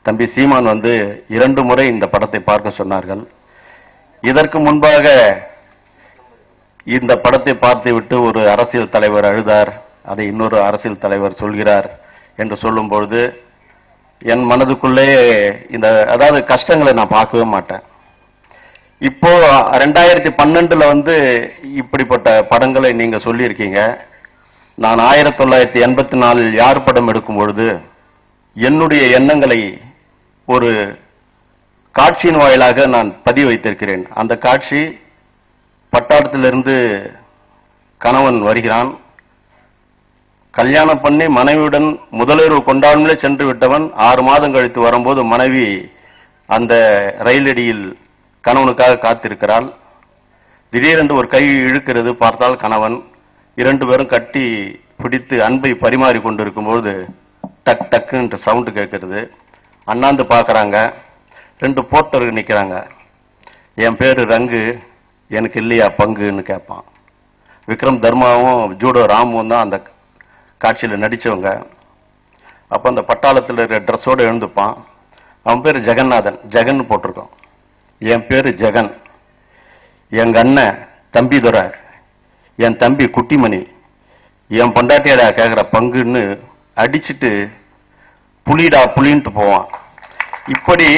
தம்பி சீமான் வந்து 2 முறை இந்த படத்தை பார்க்க சொன்னார்கள். இதற்கு முன்பாக இந்த படத்தை பார்த்துவிட்டு ஒரு அரசியல் தலைவர் அழுதார், அதை இன்னொரு அரசியல் தலைவர் சொல்கிறார் என்று சொல்லும்பொழுது என் மனதுக்குள்ளே இந்த அதாவது கஷ்டங்களை நான் பார்க்கவே மாட்டேன். இப்போ 2012 வந்து இப்படிப்பட்ட படங்களை நீங்க சொல்லியிருக்கீங்க. நான் 1984 யார் படம் எடுக்கும் பொழுது என்னுடைய எண்ணங்களை ஒரு காட்சியின் வாயிலாக நான் பதிவு வைத்திருக்கிறேன். அந்த காட்சி பட்டாளத்திலிருந்து கணவன் வருகிறான், கல்யாணம் பண்ணி மனைவியுடன் முதலிரவு கொண்டாடலே சென்று விட்டவன் 6 மாதம் கழித்து வரும்போது மனைவி அந்த ரயிலடியில் கணவனுக்காக காத்திருக்கிறாள். திடீரென்று ஒரு கை இழுக்கிறது, பார்த்தால் கணவன். 2 பேரும் கட்டி பிடித்து அன்பை பரிமாறி கொண்டிருக்கும்போது டக் டக்குன்ற சவுண்ட் கேட்கிறது. அண்ணாந்து பார்க்கறாங்க, 2 போர்ட்டர்கள் நிக்கிறாங்க. என் பேரு ரங்கு, எனக்கு இல்லையா பங்குன்னு கேட்பான். விக்ரம் தர்மாவும் ஜூடோ ராமும் தான் அந்த காட்சியில் நடிச்சவங்க. அப்ப அந்த பட்டாளத்தில் இருக்கிற ட்ரெஸ்ஸோடு எழுந்துப்பான். அவன் பேரு ஜெகநாதன், ஜெகன் போட்டிருக்கோம். என் பேரு ஜெகன், எங்க அண்ணன் தம்பி துரை, என் தம்பி குட்டிமணி, என் பொண்டாட்டியடா கேட்கிற பங்குன்னு அடிச்சுட்டு புலிடா புலின்ட்டு போவான். இப்படி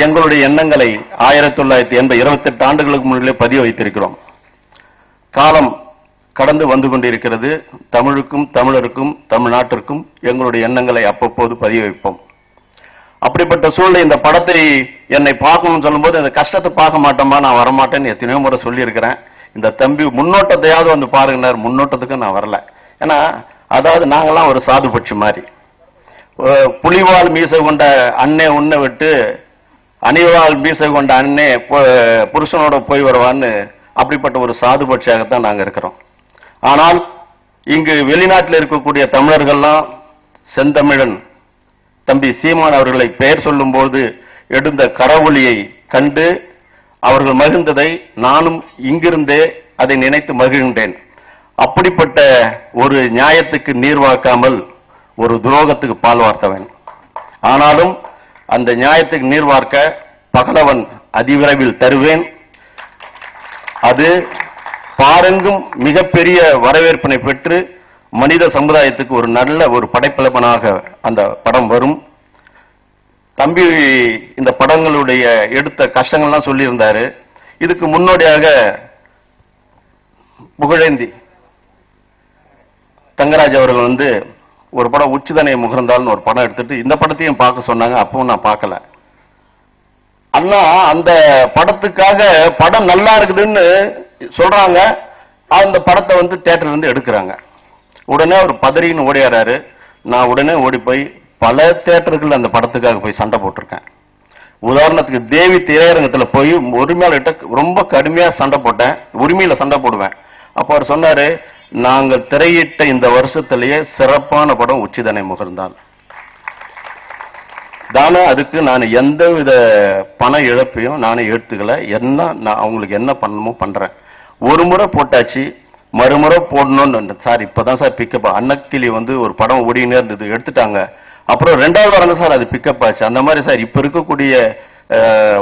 எங்களுடைய எண்ணங்களை 1928 ஆண்டுகளுக்கு முன்னே பதிய வைத்திருக்கிறோம். காலம் கடந்து வந்து கொண்டிருக்கிறது. தமிழுக்கும் தமிழருக்கும் தமிழ்நாட்டிற்கும் எங்களுடைய எண்ணங்களை அப்பப்போது பதிய வைப்போம். அப்படிப்பட்ட சூழ்நிலை இந்த படத்தை என்னை பார்க்கணும்னு சொல்லும்போது இந்த கஷ்டத்தை பார்க்க மாட்டோமா, நான் வரமாட்டேன்னு எத்தனையோ முறை சொல்லியிருக்கிறேன். இந்த தம்பி முன்னோட்டத்தையாவது வந்து பாருங்க. முன்னோட்டத்துக்கு நான் வரல. ஏன்னா அதாவது நாங்கெல்லாம் ஒரு சாதுபட்சி மாதிரி. புலிவால் மீசை கொண்ட அண்ணே உன்னை விட்டு அணிவால் மீசை கொண்ட அண்ணே புருஷனோட போய் வருவான்னு அப்படிப்பட்ட ஒரு சாதுபட்சியாகத்தான் நாங்க இருக்கிறோம். ஆனால் இங்கு வெளிநாட்டில் இருக்கக்கூடிய தமிழர்கள்லாம் செந்தமிழன் தம்பி சீமான் அவர்களை பெயர் சொல்லும் போது எடுத்த கரவொலியை கண்டு அவர்கள் மகிழ்ந்ததை நானும் இங்கிருந்தே அதை நினைத்து மகிழ்ந்தேன். அப்படிப்பட்ட ஒரு நியாயத்துக்கு நீர் வார்க்காமல் ஒரு துரோகத்துக்கு பால் வார்த்தவன். ஆனாலும் அந்த நியாயத்துக்கு நீர் வார்க்க பகலவன் அதிவிரைவில் தருவேன். அது பாரெங்கும் மிகப்பெரிய வரவேற்பினை பெற்று மனித சமுதாயத்துக்கு ஒரு நல்ல ஒரு படைப்பிலப்பனாக அந்த படம் வரும். தம்பி இந்த படங்களுடைய எடுத்த கஷ்டங்கள்லாம் சொல்லியிருந்தாரு. இதுக்கு முன்னோடியாக புகழேந்தி தங்கராஜ் அவர்கள் வந்து ஒரு படம் உச்சிதனை முகர்ந்தால்னு ஒரு படம் எடுத்துட்டு இந்த படத்தையும் பார்க்க சொன்னாங்க. அப்பவும் நான் பார்க்கல. அண்ணா அந்த படத்துக்காக படம் நல்லா இருக்குதுன்னு சொல்றாங்க. அந்த படத்தை வந்து தியேட்டர்ல இருந்து எடுக்கிறாங்க. உடனே அவர் பதறின்னு ஓடியாராரு. நான் உடனே ஓடி போய் பல தியேட்டர்கள் அந்த படத்துக்காக போய் சண்டை போட்டிருக்கேன். உதாரணத்துக்கு தேவி திரையரங்கத்துல போய் உரிமையாளர்கிட்ட ரொம்ப கடுமையா சண்டை போட்டேன். உரிமையில சண்டை போடுவேன். அப்ப அவர் சொன்னாரு, நாங்கள் திரையிட்ட இந்த வருஷத்திலேயே சிறப்பான படம் உச்சிதனை முகர்ந்தால் தானே. அதுக்கு நான் எந்தவித பண இழப்பையும் நானே எடுத்துக்கல. என்ன நான் அவங்களுக்கு என்ன பண்ணணுமோ பண்றேன். ஒரு முறை போட்டாச்சு, மறுமுறை போடணும்னு சார் இப்பதான் சார் பிக்கப். அன்னக்கிளி வந்து ஒரு படம் ஓடினே இருந்தது, எடுத்துட்டாங்க. அப்புறம் 2வது வாரம் சார் அது பிக்கப் ஆச்சு. அந்த மாதிரி சார் இப்ப இருக்கக்கூடிய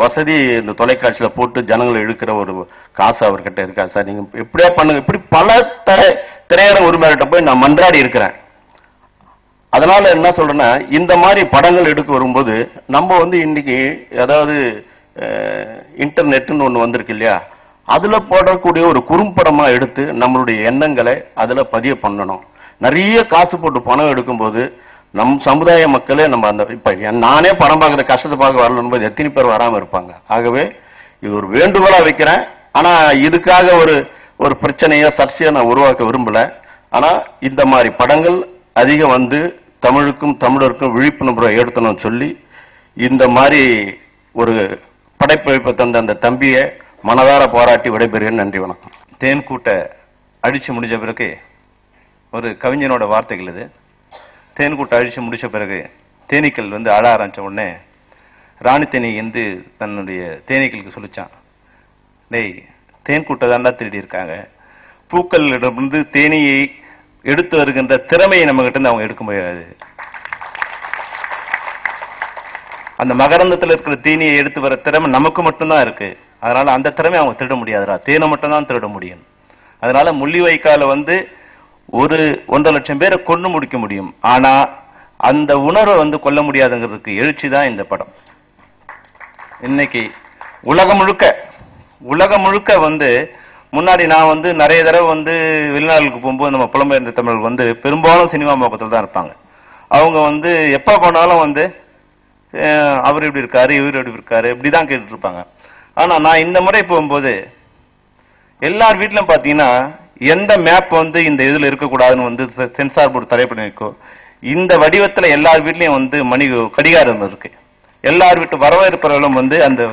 வசதி இந்த தொலைக்காட்சியில போட்டு ஜனங்களை இழுக்கிற ஒரு காசு அவர்கிட்ட இருக்கா சார், நீங்க எப்படியா பண்ணுங்க. இப்படி பல திரையரங்க உரிமையாளர்கிட்ட போய் நான் மன்றாடி இருக்கிறேன். அதனால என்ன சொல்றேன்னா, இந்த மாதிரி படங்கள் எடுக்க வரும்போது நம்ம வந்து இன்னைக்கு அதாவது இன்டர்நெட்னு ஒண்ணு வந்திருக்கு இல்லையா, அதுல போடக்கூடிய ஒரு குறும்படமா எடுத்து நம்மளுடைய எண்ணங்களை அதுல பதிய பண்ணணும். நிறைய காசு போட்டு பணம் எடுக்கும்போது நம் சமுதாய மக்களே நம்ம அந்த இப்ப நானே படம் பார்க்கற கஷ்டத்தை பார்க்க வரணும் எத்தனை பேர் வராம இருப்பாங்க. ஆகவே இது ஒரு வேண்டுகோளா வைக்கிறேன். ஆனா இதுக்காக ஒரு பிரச்சனையோ சர்ச்சையோ நான் உருவாக்க விரும்பல. ஆனா இந்த மாதிரி படங்கள் அதிகம் வந்து தமிழுக்கும் தமிழருக்கும் விழிப்புணர்வை ஏற்படுத்தணும்னு சொல்லி இந்த மாதிரி ஒரு படைப்பமைப்பை தந்த அந்த தம்பியை மனதார பாராட்டி விடைபெறுகிறேன். நன்றி, வணக்கம். தேன் கூட்ட அழிச்சு முடிஞ்ச பிறகு ஒரு கவிஞனோட வார்த்தைகள் இது. தேன் கூட்ட அழிச்சு முடிச்ச பிறகு தேனீக்கள் வந்து அழ ஆரம்பிச்ச உடனே ராணி தேனி வந்து தன்னுடைய தேனீக்களுக்கு சொல்லிச்சான், டேய் தேன் கூட்ட தாண்டா திருடி இருக்காங்க, பூக்களிடமிருந்து தேனியை எடுத்து வருகின்ற திறமையை நம்ம கிட்ட இருந்து அவங்க எடுக்க முடியாது. அந்த மகரந்தத்தில் இருக்கிற தீனியை எடுத்து வர திறமை நமக்கு மட்டும்தான் இருக்கு. அதனால அந்த திறமை அவங்க திருட முடியாதுடா, தேனை மட்டும் தான் திருட முடியும். அதனால முள்ளிவாய்க்கால வந்து 1.5 லட்சம் பேரை கொண்டு முடிக்க முடியும். ஆனா அந்த உணர்வை வந்து கொல்ல முடியாதுங்கிறதுக்கு எழுச்சி தான் இந்த படம். இன்னைக்கு உலகம் முழுக்க வந்து முன்னாடி நான் வந்து நிறைய தடவை வந்து வெளிநாடுகளுக்கு போகும்போது நம்ம புலம்பெயர்ந்த தமிழர்கள் வந்து பெரும்பாலும் சினிமா நோக்கத்தில் தான் இருப்பாங்க. அவங்க வந்து எப்ப போனாலும் வந்து அவர் இப்படி இருக்காரு, இவர் எப்படி இருக்காரு, இப்படிதான் கேட்டுட்டு இருப்பாங்க. ஆனா நான் இந்த முறை போகும்போது எல்லார் வீட்டிலும் பாத்தீங்கன்னா எந்த மேப் வந்து இந்த இதுல இருக்கக்கூடாதுன்னு வந்து சென்சார் போர்டு தடை பண்ணி வைக்கும், இந்த வடிவத்துல எல்லார் வீட்லயும் வந்து கடிகாரம் இருக்கு. எல்லார் வீட்டு வரவேற்பவர்களும் வந்து அந்த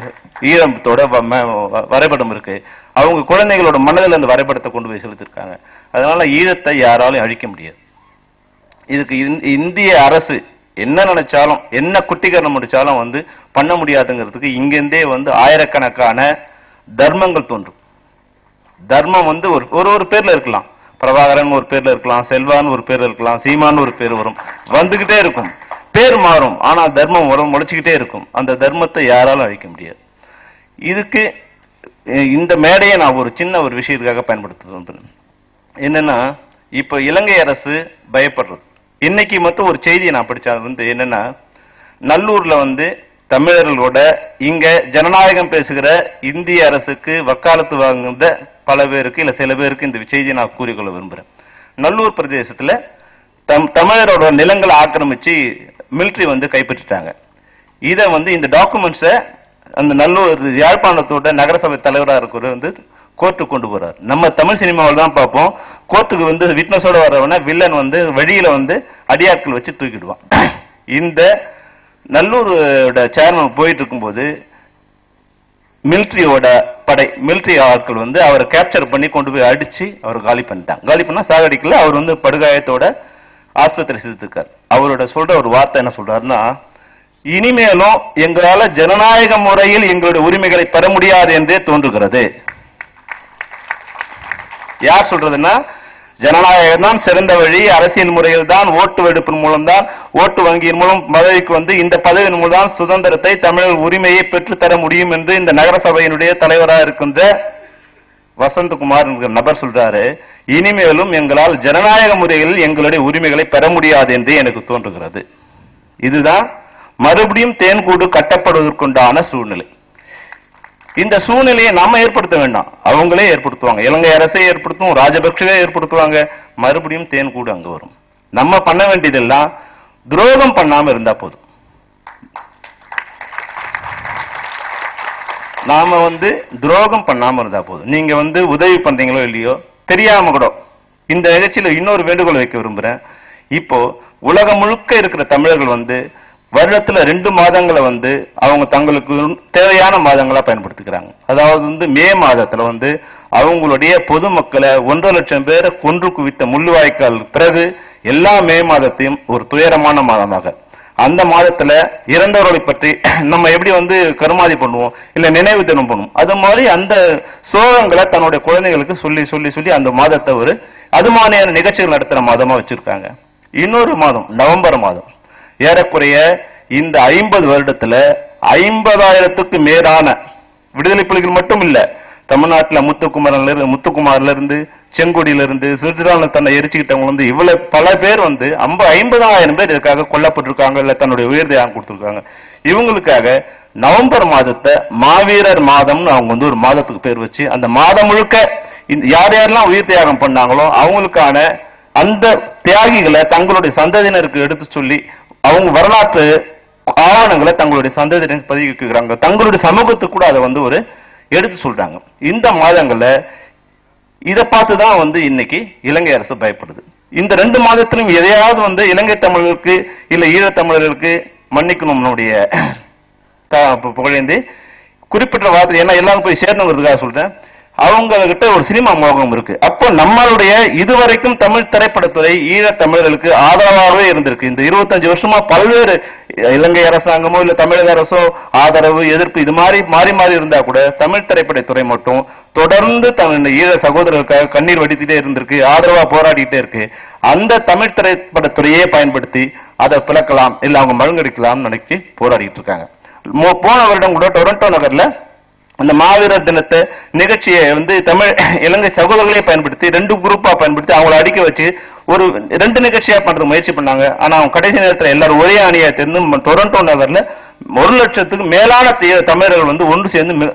ஈரத்தோட வரைபடம் இருக்கு. அவங்க குழந்தைகளோட மனதில் அந்த வரைபடத்தை கொண்டு போய் செலுத்திருக்காங்க. அதனால ஈழத்தை யாராலும் அழிக்க முடியாது. இதுக்கு இந்திய அரசு என்ன நினைச்சாலும் என்ன குட்டிகரணம் முடிச்சாலும் வந்து பண்ண முடியாதுங்கிறதுக்கு இங்கிருந்தே வந்து ஆயிரக்கணக்கான தர்மங்கள் தோன்றும். தர்மம் வந்து ஒரு பேர்ல இருக்கலாம், பிரபாகரன் ஒரு பேர்ல இருக்கலாம், செல்வான் ஒரு பேர்ல இருக்கலாம், சீமான் ஒரு பேர் வரும், வந்துகிட்டே இருக்கும், பேர் மாறும். ஆனா தர்மம் முளைச்சுக்கிட்டே இருக்கும். அந்த தர்மத்தை யாராலும் அழிக்க முடியாது. இதுக்கு இந்த மேடையை நான் ஒரு சின்ன விஷயத்துக்காக பயன்படுத்துறேன். என்னன்னா, இப்ப இலங்கை அரசு பயப்படுறது. இன்னைக்கு மட்டும் ஒரு செய்தியை நான் படிச்சது வந்து என்னன்னா, நல்லூர்ல வந்து தமிழர்களோட இங்க ஜனநாயகம் பேசுகிற இந்திய அரசுக்கு வக்காலத்து வாங்குகின்ற பல பேருக்கு இல்ல சில பேருக்கு இந்த செய்தியை நான் கூறிக்கொள்ள விரும்புறேன். நல்லூர் பிரதேசத்துல தமிழரோட நிலங்களை ஆக்கிரமிச்சு மிலிட்டரி வந்து கைப்பற்றிட்டாங்க. இத வந்து இந்த டாக்குமெண்ட்ஸ அந்த நல்லூர் யாழ்ப்பாணத்தோட நகரசபை தலைவராக இருக்கிற வந்து கோர்ட்டுக்கு கொண்டு போறாரு. நம்ம தமிழ் சினிமாவில் தான் பார்ப்போம், கோர்ட்டுக்கு வந்து விட்னஸோட வரவன வில்லன் வந்து வழியில வந்து அடியாட்கள் வச்சு தூக்கிடுவான். இந்த நல்லூரோட சேர்மன் போயிட்டு இருக்கும்போது மிலிட்டரி ஆட்கள் வந்து அவரை கேப்சர் பண்ணி கொண்டு போய் அடிச்சு அவர் காலி பண்ணிட்டாங்க. காலி பண்ணா சாகடிக்கல, அவர் வந்து படுகாயத்தோட ஆஸ்பத்திரி சேர்த்துக்கார். அவரோட சொல்ற ஒரு வார்த்தை என்ன சொல்றாருன்னா, இனிமேலும் எங்களால ஜனநாயக முறையில் எங்களுடைய உரிமைகளை பெற முடியாது என்றே தோன்றுகிறது. யார் சொல்றதுன்னா, ஜனநாயகம் தான் சிறந்த வழி, அரசியல் முறையில் தான் ஓட்டு வெடுப்பின் மூலம் தான், ஓட்டு வங்கியின் மூலம் பதவிக்கு வந்து இந்த பதவியின் மூலம் தான் சுதந்திரத்தை தமிழர் உரிமையை பெற்று தர முடியும் என்று இந்த நகரசபையினுடைய தலைவராக இருக்கின்ற வசந்தகுமார் என்கிற நபர் சொல்றாரு. இனிமேலும் எங்களால் ஜனநாயக முறையில் எங்களுடைய உரிமைகளை பெற முடியாது என்று எனக்கு தோன்றுகிறது. இதுதான் மறுபடியும் தேன்கூடு கட்டப்படுவதற்குண்டான சூழ்நிலை. இந்த சூழ்நிலையை நாம ஏற்படுத்த வேண்டாம், அவங்களே ஏற்படுத்துவாங்க. இலங்கை அரசை ஏற்படுத்தும், ராஜபக்சவே ஏற்படுத்துவாங்க. மறுபடியும் தேன்கூடு அங்க வரும். நம்ம பண்ண வேண்டியதெல்லாம் துரோகம் பண்ணாம இருந்தா போதும். நாம வந்து துரோகம் பண்ணாம இருந்தா போதும். நீங்க வந்து உதவி பண்றீங்களோ இல்லையோ தெரியாம கூட இந்த நிகழ்ச்சியில இன்னொரு வேண்டுகோள் வைக்க விரும்புறேன். இப்போ உலகம் முழுக்க இருக்கிற தமிழர்கள் வந்து வருடத்துல 2 மாதங்களை வந்து அவங்க தங்களுக்கு தேவையான மாதங்களா பயன்படுத்திக்கிறாங்க. அதாவது வந்து மே மாதத்துல வந்து அவங்களுடைய பொதுமக்களை 1.5 லட்சம் பேரை கொன்று குவித்த முள்ளிவாய்க்கால் பிறகு எல்லா மே மாதத்தையும் ஒரு துயரமான மாதமாக, அந்த மாதத்துல இறந்தவர்களை பற்றி நம்ம எப்படி வந்து கருமாதி பண்ணுவோம் இல்ல நினைவு தினம் பண்ணுவோம், அது மாதிரி அந்த சோகங்களை தன்னுடைய குழந்தைகளுக்கு சொல்லி சொல்லி சொல்லி அந்த மாதத்தை ஒரு அது மாதிரியான நிகழ்ச்சிகள் நடத்துற மாதமா வச்சிருக்காங்க. இன்னொரு மாதம் நவம்பர் மாதம், ஏறக்குறைய இந்த 50 வருடத்துல 50,000க்கு மேலான விடுதலை புலிகள் மட்டும் இல்ல, தமிழ்நாட்டுல முத்துக்குமார்ல இருந்து செங்கோடியில இருந்து சுற்றுலா தன்னை எரிச்சுக்கிட்டவங்க வந்து இவ்வளவு பல பேர் வந்து 50,000 பேர் இதுக்காக கொல்லப்பட்டிருக்காங்க, இல்ல தன்னுடைய உயிர் தியாகம் கொடுத்திருக்காங்க. இவங்களுக்காக நவம்பர் மாதத்தை மாவீரர் மாதம்னு அவங்க வந்து ஒரு மாதத்துக்கு பேர் வச்சு அந்த மாதம் முழுக்க யார் யாரெல்லாம் உயிர் தியாகம் பண்ணாங்களோ அவங்களுக்கான அந்த தியாகிகளை தங்களுடைய சந்ததியினருக்கு எடுத்து சொல்லி அவங்க வரலாற்று ஆவணங்களை தங்களுடைய சந்ததியினர் பதிவிக்கிறாங்க. தங்களுடைய சமூகத்துக்கு கூட அதை வந்து ஒரு எடுத்து சொல்றாங்க. இந்த மாதங்கள்ல இதை பார்த்துதான் வந்து இன்னைக்கு இலங்கை அரசு பயப்படுது. இந்த 2 மாதத்திலும் எதையாவது வந்து இலங்கை தமிழர்களுக்கு இல்ல ஈழத்தமிழர்களுக்கு மன்னிக்கணும் நம்மளுடைய புகழேந்தி குறிப்பிட்ட வார்த்தை, ஏன்னா எல்லாரும் போய் சேரணுங்கிறதுக்காக சொல்றேன். அவங்க கிட்ட ஒரு சினிமா மோகம் இருக்கு. அப்போ நம்மளுடைய இதுவரைக்கும் தமிழ் திரைப்படத்துறை ஈழத் தமிழர்களுக்கு ஆதரவாகவே இருந்திருக்கு. இந்த 25 வருஷமா பல்வேறு இலங்கை அரசாங்கமோ இல்ல தமிழக அரசோ ஆதரவு எதிர்ப்பு இது மாதிரி மாறி மாறி இருந்தா கூட தமிழ் திரைப்படத்துறை மட்டும் தொடர்ந்து ஈழ சகோதரர்களுக்காக கண்ணீர் வடித்துட்டே இருந்திருக்கு, ஆதரவா போராடிட்டே இருக்கு. அந்த தமிழ் திரைப்படத்துறையே பயன்படுத்தி அதை பிளக்கலாம் இல்ல அவங்க மழுங்கடிக்கலாம் நினைச்சு போராடிட்டு இருக்காங்க. போன வருடம் கூட டொரண்டோ நகர்ல அந்த மாவீரர் தினத்தை நிகழ்ச்சியை வந்து தமிழ் இலங்கை சகோதரர்களே பயன்படுத்தி 2 குரூப்பா பயன்படுத்தி அவங்களை அடிக்க வச்சு ஒரு 2 நிகழ்ச்சியா பண்ற முயற்சி பண்ணாங்க. ஆனா அவங்க கடைசி நேரத்தில் எல்லாரும் ஒரே அணியா சேர்ந்து டொரண்டோ நகர்ல 1 லட்சத்துக்கு மேலான தமிழர்கள் வந்து ஒன்று சேர்ந்து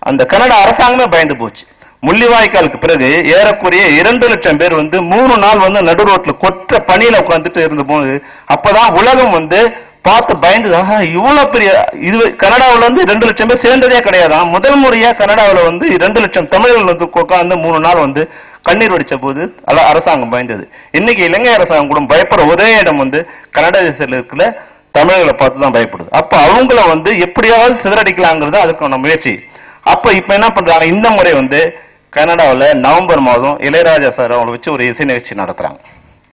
அந்த கனடா அரசாங்கமே பயந்து போச்சு. முள்ளிவாய்க்காலுக்கு பிறகு ஏறக்குறைய 2 லட்சம் பேர் வந்து 3 நாள் வந்து நடு ரோட்ல கொற்ற பணியில உட்கார்ந்துட்டு இருந்த போது அப்பதான் உலகம் வந்து பார்த்து பயந்து, இவ்வளவு பெரிய இது கனடாவில் வந்து 2 லட்சம் பேர் சேர்ந்ததே கிடையாதான். முதல் முறையா கனடாவில் வந்து 2 லட்சம் தமிழர்கள் வந்து உட்கார்ந்து 3 நாள் வந்து கண்ணீர் வடிச்ச போது அரசாங்கம் பயந்தது. இன்னைக்கு இலங்கை அரசாங்கம் கூட பயப்படுற ஒரே இடம் வந்து கனடா தேசத்தில் இருக்கிற தமிழர்களை பார்த்து தான் பயப்படுது. அப்ப அவங்கள வந்து எப்படியாவது சிதறடிக்கலாங்கிறது அதுக்கான முயற்சி. அப்ப இப்ப என்ன பண்றாங்க, இந்த முறை வந்து கனடாவில் நவம்பர் மாதம் இளையராஜா சார் அவங்களை வச்சு ஒரு இசை நிகழ்ச்சி நடத்துறாங்க.